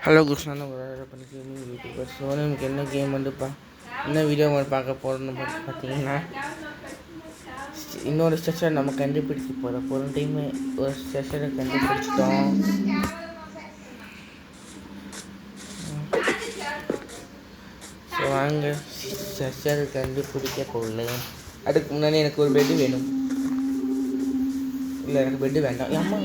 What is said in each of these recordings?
Hello Krishna ஒரு பண்ணி gaming YouTuber. So நமக்கு என்ன கேம் என்ன வீடியோ பார்க்க போகிறோன்னு பார்த்தீங்கன்னா, இன்னொரு ஸ்ட்ரெச்சர் நம்ம கண்டுபிடிக்க போகிறோம். போன டைமு ஒரு ஸ்ட்ரெச்சரை கண்டுபிடிச்சிட்டோம். ஸோ வாங்க ஸ்ட்ரெச்சரை கண்டுபிடிக்க போகலாம். அதுக்கு முன்னாடி எனக்கு ஒரு பெட்டு வேணும். இல்லை, எனக்கு பெட்டு வேண்டாம். அம்மா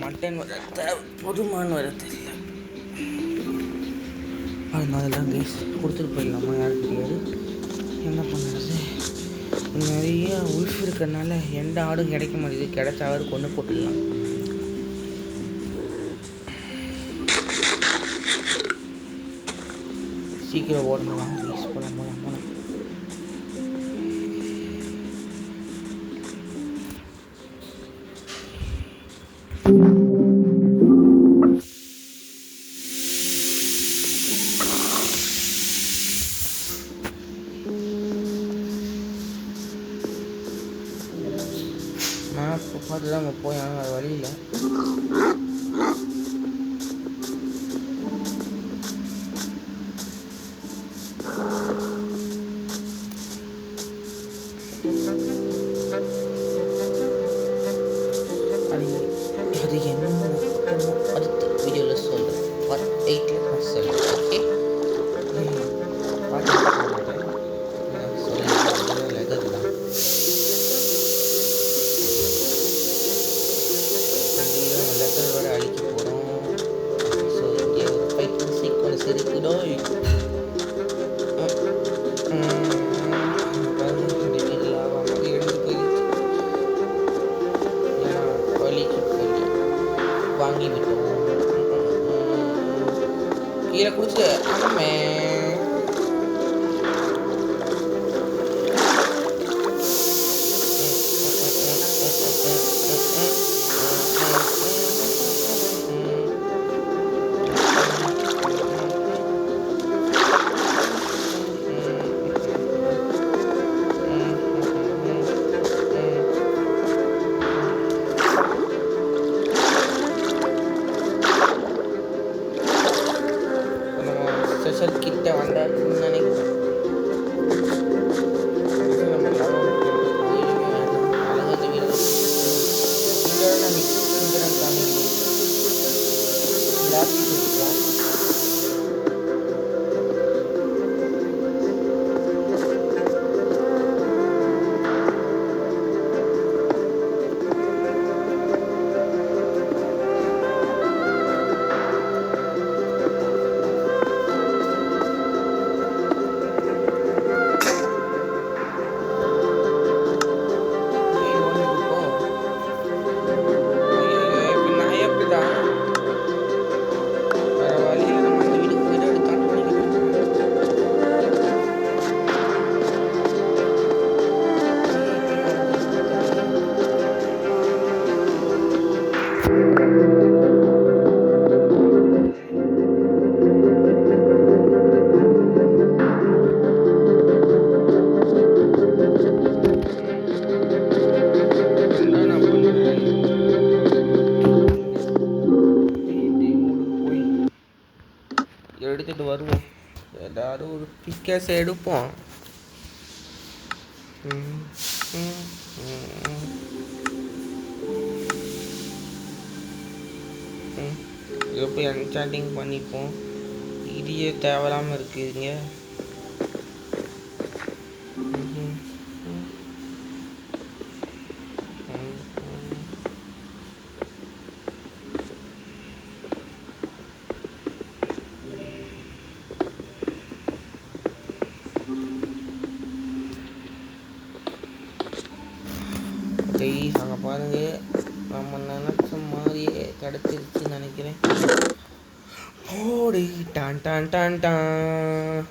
மட்டன் வர பொதுமான வர தெரியல. அதனாலதான் கேஸ் கொடுத்துட்டு போயிடலாமா, யாருக்கு தெரியாது. என்ன பண்ணுறது, நிறைய உல்ஃப் இருக்கிறதுனால எந்த ஆடும் கிடைக்க மாட்டேங்குது. கிடைச்சாவது கொண்டு போட்டுடலாம். சீக்கிரம் ஓடணும். ப்ளீஸ் போகலாம் போகலாம் போகலாம். மேப் பார்த்து தான் அங்கே போய் ஆனால் அது வழியில் அது என்ன அடுத்த வீடியோவில் சொல்கிறேன். பார்ட் 8 நான் சொல்கிறேன். ஓகே, பார்த்து சொல்கிறேன். லெதர் தான் லெதர் வர அழிக்க போகிறோம். ஸோ இங்கே ஒரு ஃபைட்டிங் சீக்வன்ஸ் இருக்குதோ. வாங்கி விட்டோம். கீழே குடிச்சு அம்மே ஸ்பெஷல் கிட்ட வந்தாச்சுன்னு நினைக்கிறேன். எடுத்துகிட்டு வருவோம். ஏதாவது ஒரு பிக்கஸ் எடுப்போம். இதை போய் அன்சாண்டிங் பண்ணிப்போம். இதையே தேவையில்லாமல் இருக்குதுங்க. அங்கே பாருங்க, நம்ம நினச்ச மாதிரியே கிடச்சிருச்சுன்னு நினைக்கிறேன். ஓடி டான் டான் டான் டான்.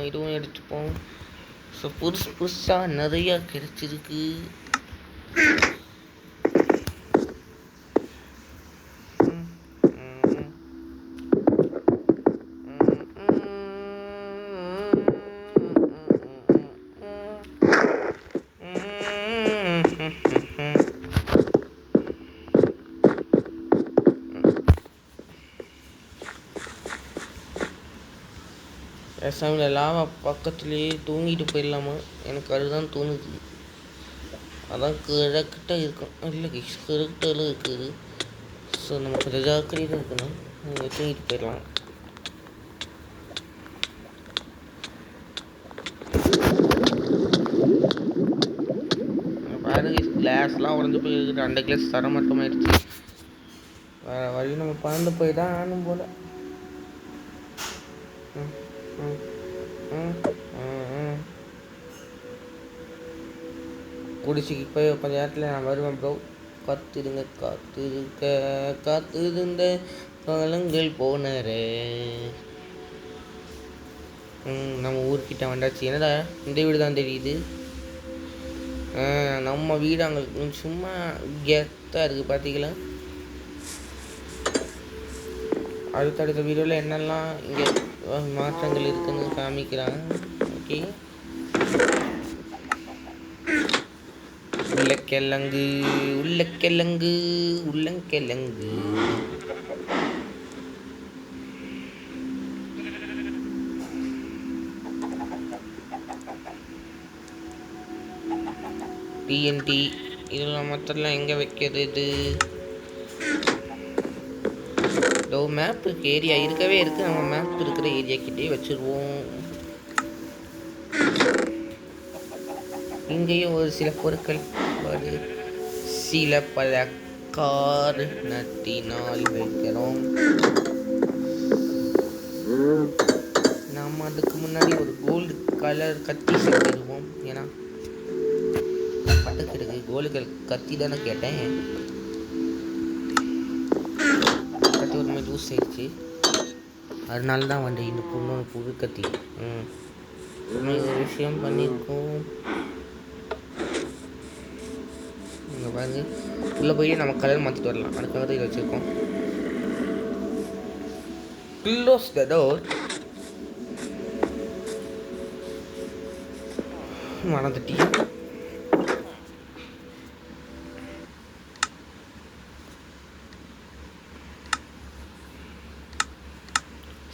இதுவும் எடுத்துப்போம். ஸோ புதுசாக நிறையா கிடைச்சிருக்கு. எஸ்எம்மில் லாவா பக்கத்துலேயே தூங்கிட்டு போயிடலாமா? எனக்கு அதுதான் தோணுது. அதான் கரெக்டாக இருக்கும். இல்லை கரெக்டாக இருக்குது. ஸோ நமக்கு கொஞ்சம் ஜாக்கிரதையாக இருக்கணும். நீங்கள் தூங்கிட்டு போயிடலாம். பாருங்க, கிளாஸ்லாம் உடஞ்சி போயிருக்குது. 2 கிளாஸ் தரமட்டமாயிடுச்சு. வேறு வழி நம்ம பறந்து போய் தான் ஆனும் போல். குடிச்சிக்கு போய் கொஞ்சம் நேரத்தில் நான் வருவேன் ப்ரோ. காத்திருந்த காலங்கள் போனரே. நம்ம ஊர்கிட்ட வந்தாச்சு. என்னடா இந்த வீடு தான் தெரியுது. நம்ம வீடு அங்கே சும்மா கெத்தாக இருக்குது பார்த்தீங்களா? அடுத்தடுத்த வீடியோவில் என்னெல்லாம் இங்கே மாற்றங்கள் இருக்குன்னு காமிக்கிறாங்க. ஓகே, உள்ளக்கிழங்கு. டிஎன்டி இதெல்லாம் மற்றெல்லாம் எங்கே வைக்கிறது? மேப் இருக்கு, ஏரியா இருக்கவே இருக்குது. நம்ம மேப் இருக்கிற ஏரியா கிட்டே வச்சுருவோம். இங்கேயும் ஒரு சில பொருட்கள், சில பல காரணத்தினால் வைக்கிறோம். நாம் அதுக்கு முன்னாடி ஒரு கோல்டு கலர் கத்தி செஞ்சிருவோம். ஏன்னா பட்டத்துக்கு கோல்டு கத்தி தானே கேட்டேன். கத்தி ஒரு மாதிரி யூஸ் ஆயிடுச்சு. அதனால தான் வந்து இந்த பொண்ணு புது கத்தி ஒரு விஷயம் பண்ணியிருக்கோம். இங்கே பாருங்க, உள்ளே போய் நம்ம கலர் மாற்றிட்டு வரலாம். அதுக்காக தான் இதை வச்சுருக்கோம். Close the door. மறந்துட்டி.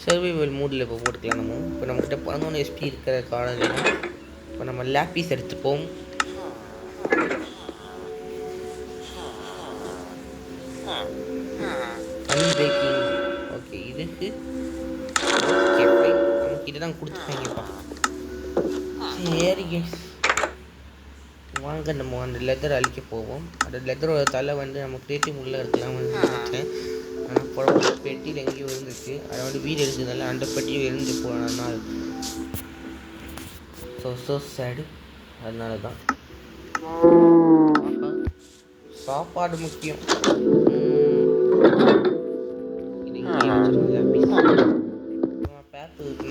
சர்வைவல் மூடில் இப்போ போட்டுக்கலாம். நம்ம இப்போ நம்மக்கிட்ட 11 SP இருக்கிற காரணம். இப்போ நம்ம லேப்பீஸ் எடுத்துப்போம். அன்பேக்கிங். ஓகே, இதுக்கு ஓகே ஃபைன். நமக்கு இதுதான் கொடுத்துருக்காங்கப்பா. சரி கேஸ், வாங்க நம்ம அந்த லெதர் அழிக்க போவோம். அந்த லெதரோட தலை வந்து நம்ம கிரியேட்டிவ் உள்ளே இருக்கலாம் நினச்சேன். ஆனால் போட பெட்டியில் எங்கேயும் இருந்துச்சு. அதை வந்து வீடு இருந்ததுனால அந்த பெட்டியும் இருந்து போனதுனால ஸோ சேடு. அதனால தான் சாப்பாடு முக்கியம். இது இங்கே வச்சுருக்கோம்.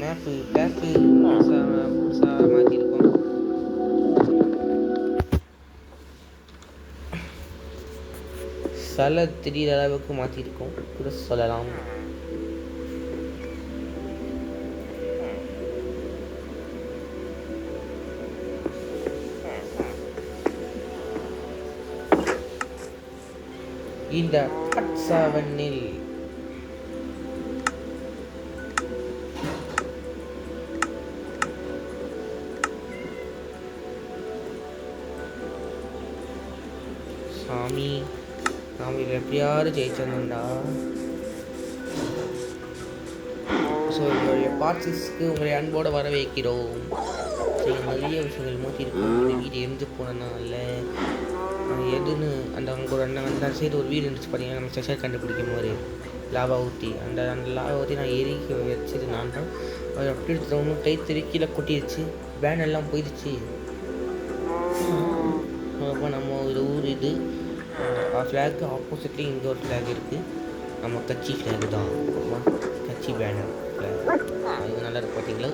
மேப்பு புதுசாக மாற்றிருக்கோம். சில தெரிகிற அளவுக்கு மாற்றிருக்கோம் கூட சொல்லலாம். இந்த பார்ட் 7-இல் சாமி நாம் இதில் எப்படியாவது ஜெயிச்சிடணும்டா. ஸோ உங்களுடைய பார்ட் 6க்கு உங்களை அன்போடு வர வைக்கிறோம். நீங்கள் நிறைய விஷயங்கள் மூட்டிருக்கோம். இந்த வீடு எரிஞ்சு போனதுனால எதுன்னு அந்த அங்கே ஒரு அந்த சைடு ஒரு வீடு இருந்துச்சு பார்த்தீங்கன்னா, நம்ம ஸ்பெஷல் கண்டுபிடிக்கும் போது லாவா ஊற்றி அந்த லாவா ஊற்றி நான் எரிக்க வச்சது நான் தான். அது அப்படி எடுத்துகிட்டு கை திருக்கீழே கொட்டிடுச்சு, பேன் எல்லாம் போயிடுச்சு. அப்போ நம்ம ஒரு ஊர் இது ஃப்ளாக்கு ஆப்போசிட்லேயும் இங்கே ஒரு ஃப்ளாக் இருக்குது. நம்ம கட்சி ஃப்ளாக் தான், கட்சி பேனர் ஃப்ளாக். அது நல்லா இருக்கு பார்த்தீங்களா,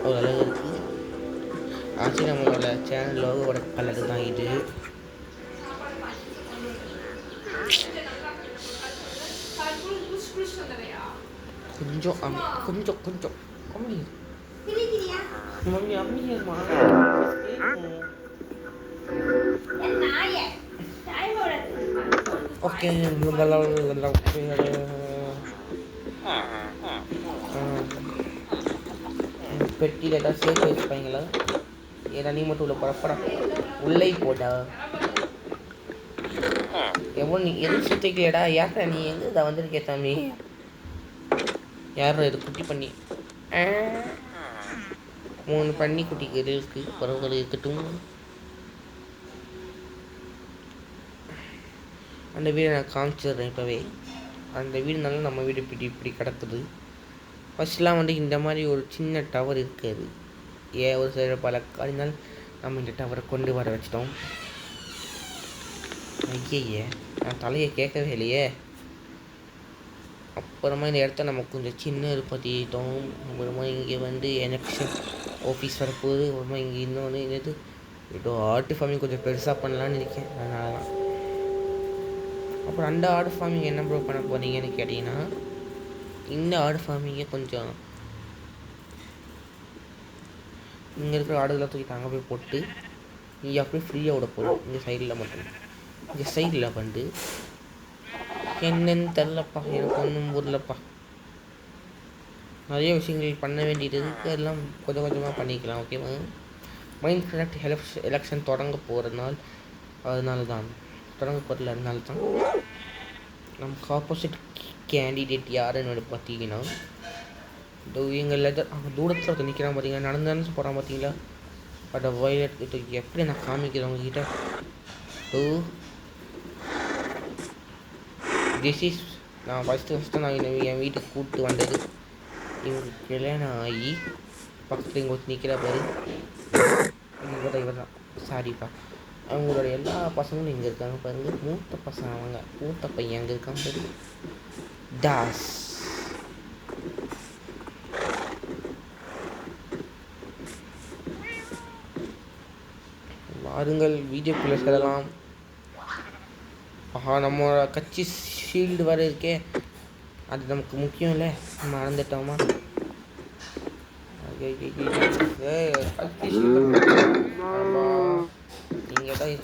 ஒரு அழகு இருக்குது. ஆக்சுவலி நம்மளோட சேனல் லோகோட கலர் தான் இது. கொஞ்சம் கொஞ்சம் கொஞ்சம் கம்மி மம்மி அம்மியம்மா ஓகே. பெட்டியில் ஏதாவது சேர்த்து வச்சுப்பாங்களா? ஏன்னா நீ மட்டும் உள்ள படப்படா உள்ளே போடா. எவ்வளோ நீ எதுவும் சுற்றிக்கலையடா? யாரா நீ எங்கே இதை வந்திருக்கே சாமி? யாரும் இது குட்டி பண்ணி 3 பண்ணி குட்டிக்கு இருக்கு. பரவாயில்ல இருக்கட்டும். அந்த வீடை நான் காமிச்சிடுறேன் இப்போவே. அந்த வீடுனால நம்ம வீடு இப்படி கிடக்குது. ஃபஸ்ட்லாம் இந்த மாதிரி ஒரு சின்ன டவர் இருக்காது. ஒரு சில பல காரணங்கள் நம்ம இந்த டவரை கொண்டு வர வச்சிட்டோம். ஐயே நான் தலையை கேட்கவே இல்லையே. அப்புறமா இந்த இடத்த நம்ம கொஞ்சம் சின்ன பற்றிட்டோம். அப்புறமா இங்கே எலெக்ஷன் ஆஃபீஸ் வரப்போகுது. அப்புறமா இங்கே இன்னொன்று இது ஏதோ ஆர்ட் ஃபார்மிங் கொஞ்சம் பெருசாக பண்ணலான்னு இருக்கேன். அதனால தான். அப்புறம் அந்த ஆர்ட் ஃபார்மிங் என்ன ப்ரோ பண்ண போகிறீங்கன்னு கேட்டிங்கன்னா, இந்த ஆர்ட் ஃபார்மிங்கை கொஞ்சம் இங்கே இருக்கிற ஆடுகளை தூக்கி அங்கே போய் போட்டு இங்கே அப்படியே ஃப்ரீயாக விட போகிறோம். இங்கே சைடில் மட்டும் இங்கே சைடில் பண்ணிட்டு என்னன்னு தெரிலப்பா, எனக்கு ஒன்றும் புரியலப்பா. நிறைய விஷயங்கள் பண்ண வேண்டியது இருக்குது. அதெல்லாம் கொஞ்சம் கொஞ்சமாக பண்ணிக்கலாம். ஓகேவா? மைன்கிராஃப்ட் எலெக்ஷன் தொடங்க போகிறதுனால அதனால தான் நமக்கு ஆப்போசிட் கேண்டிடேட் யாருன்னு பார்த்தீங்கன்னா, எங்கள் லெதர் அங்கே தூரத்தில் ஒருத்தர் நிற்கிறான் பார்த்தீங்கன்னா, நடந்து போகிறான் பார்த்தீங்களா? அதை வயலட் கிட்ட எப்படி நான் காமிக்கிறேன் உங்ககிட்ட. திஸ் இஸ் நான் ஃபஸ்ட்டு நான் என் வீட்டுக்கு கூப்பிட்டு வந்தது. இவங்க கல்யாணம் ஆகி பக்கத்தில் இங்கே ஒருத்தர் நிற்கிறா பாரு, இவர் தான் சாரிப்பா. அவங்களோட எல்லா பசங்களும் இங்கே இருக்காங்க பாருங்கள். மூத்த பசங்க, அவங்க மூத்த பையன் அங்கே இருக்காங்க பாரு, தாஸ். வாருங்கள் வீடியோக்குள்ளே செல்லலாம். நம்ம கட்சி ஷீல்டு வர இருக்கே, அது நமக்கு முக்கியம் இல்லை, நம்ம மறந்துட்டோமா? நீங்கள் தான்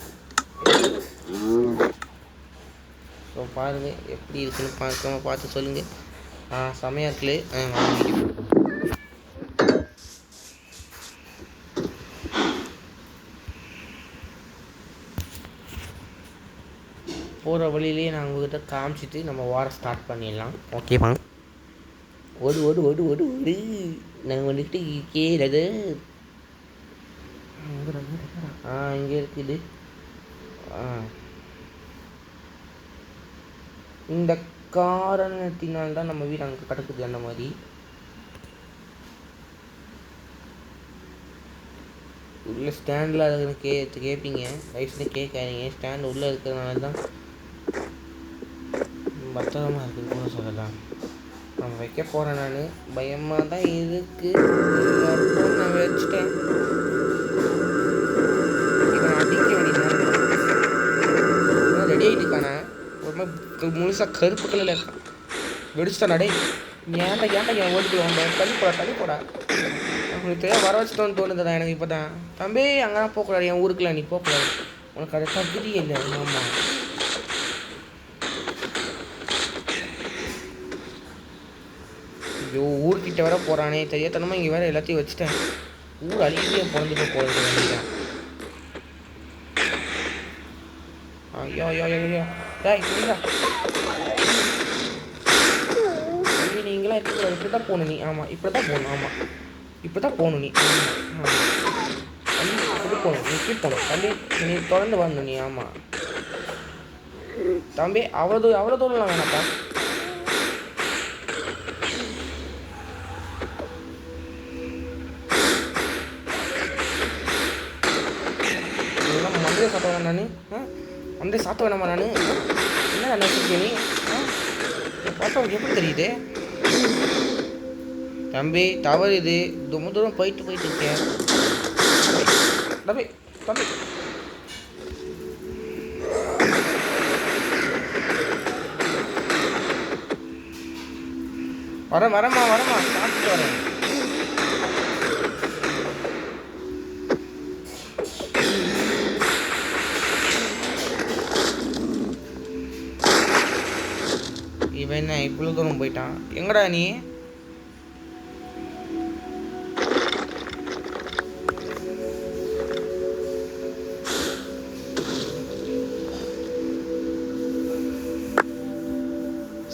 பாருங்க எப்படி இருக்குன்னு பார்த்து சொல்லுங்கள். செமையாக இருக்குல்ல. போகிற வழியிலேயே நான் உங்கள்கிட்ட காமிச்சிட்டு நம்ம வாரம் ஸ்டார்ட் பண்ணிடலாம். ஓகேவா? ஓடு ஓடு ஓடு ஓடு ஓடு. நாங்கள் வந்துட்டு கேளது இங்கே இருக்குது. இந்த காரணத்தினால்தான் நம்ம வீடு அங்கே கிடக்குது. அந்த மாதிரி உள்ள ஸ்டாண்டில் அதை கேட்பீங்க, ரைஸ்ல கேட்காதீங்க. ஸ்டாண்ட் உள்ளே இருக்கிறதுனால தான் பத்திரமா இருக்குது கூட சொல்லலாம். நான் வைக்க போகிறேன். நான் பயமாக தான் இருக்குது. நான் வச்சுட்டேன். இவன் அடிக்க வேண்டியதான். ரெடி ஆகிட்டுக்கானே ரொம்ப முழுசாக கருப்பு கல்லில் இருக்கான். வெடிச்சுட்டான். நடை ஏன்டா என் ஓட்டுக்குள்ள வந்தேன். தள்ளி போடா உங்களுக்கு வர வச்சுட்டோன்னு தோணுதுதான் எனக்கு. இப்போ தான் தம்பி அங்கெல்லாம் போகக்கூடாது, என் ஊருக்குள்ள நீ போகக்கூடாது, உனக்கு அதை தகுதி இல்லை. ஆமாம் ஐயோ ஊர்கிட்ட வர போகிறானே தெரியாதனமா இங்கே வேறு எல்லாத்தையும் வச்சுட்டேன். ஊர் அழிக்கிட்டே பிறந்துட்டு போகிறது வேண்டியதான். ஐயோ ஐயோ ஐயோ டேய் இல்லைடா நீங்களாம் இருக்கக்கூடாது. இப்படி தான் போகணும் நீ. ஆமாம் இப்படி தான் போகணும். ஆமாம் இப்படி தான் போகணும் நீ. ஆமாம் தம்பி இப்படி போகணும். நீ இப்படி போகணும் தம்பி. நீ தொடர்ந்து வரணும் நீ. ஆமாம் தம்பி அவ்வளோ தூரம்லாம் வேணாப்பா. மந்தையை சாத்த வேணாம் நான். மந்தையை சாத்த வேணாமா நான்? என்ன நினச்சிருக்கேன் நீ? பார்த்தா உனக்கு எப்படி தெரியுது தம்பி? தவறு இது. ரொம்ப தூரம் போயிட்டு இருக்கேன் தம்பி. தம்பி வரமா சாப்பிட்டு வரேன். இவன் என்ன இவ்வளோ தூரம் போயிட்டான்? எங்கடா நீ?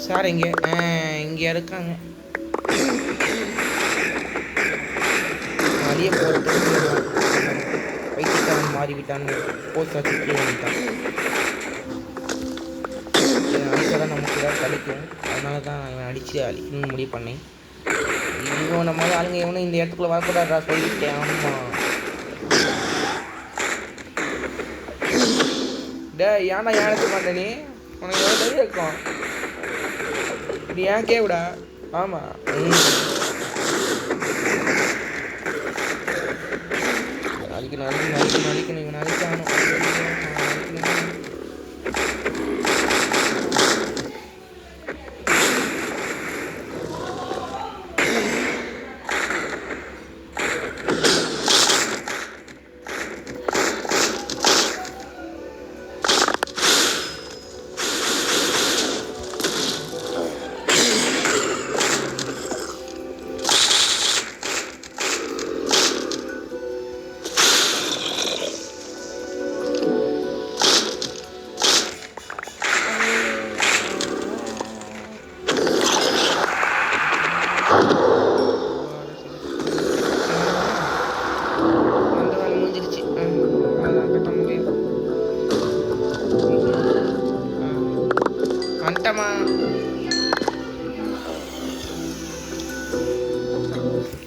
சார் இங்கே இருக்காங்க. அழிய போகிறதுக்கு வைத்தியக்காரன் மாறிவிட்டான்னு போஸ்ட் வச்சுட்டு வந்துட்டான். அடிச்சாதான் நமக்கு ஏதாவது கிடைக்கும். அதனால தான் நான் அழிக்கணும்னு முடிவு பண்ணேன். இவன் நம்ம ஆளுங்க எவனும் இந்த இடத்துக்குள்ளே வரக்கூடாதா சொல்லிட்டேன். ஆமாம் டே ஏன்டா ஏன் மாட்டேன் நீ? உனக்கு எவ்வளோ தைரியம் இருக்கும்? இப்படி ஏன் கேவிடா? ஆமாம் அழிக்கணும் இவன் அழிக்கணும்.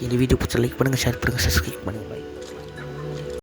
இந்த வீடியோ பிடிச்ச லைக் பண்ணுங்கள், ஷேர் பண்ணுங்கள், சப்ஸ்கிரைப் பண்ணுங்கள்.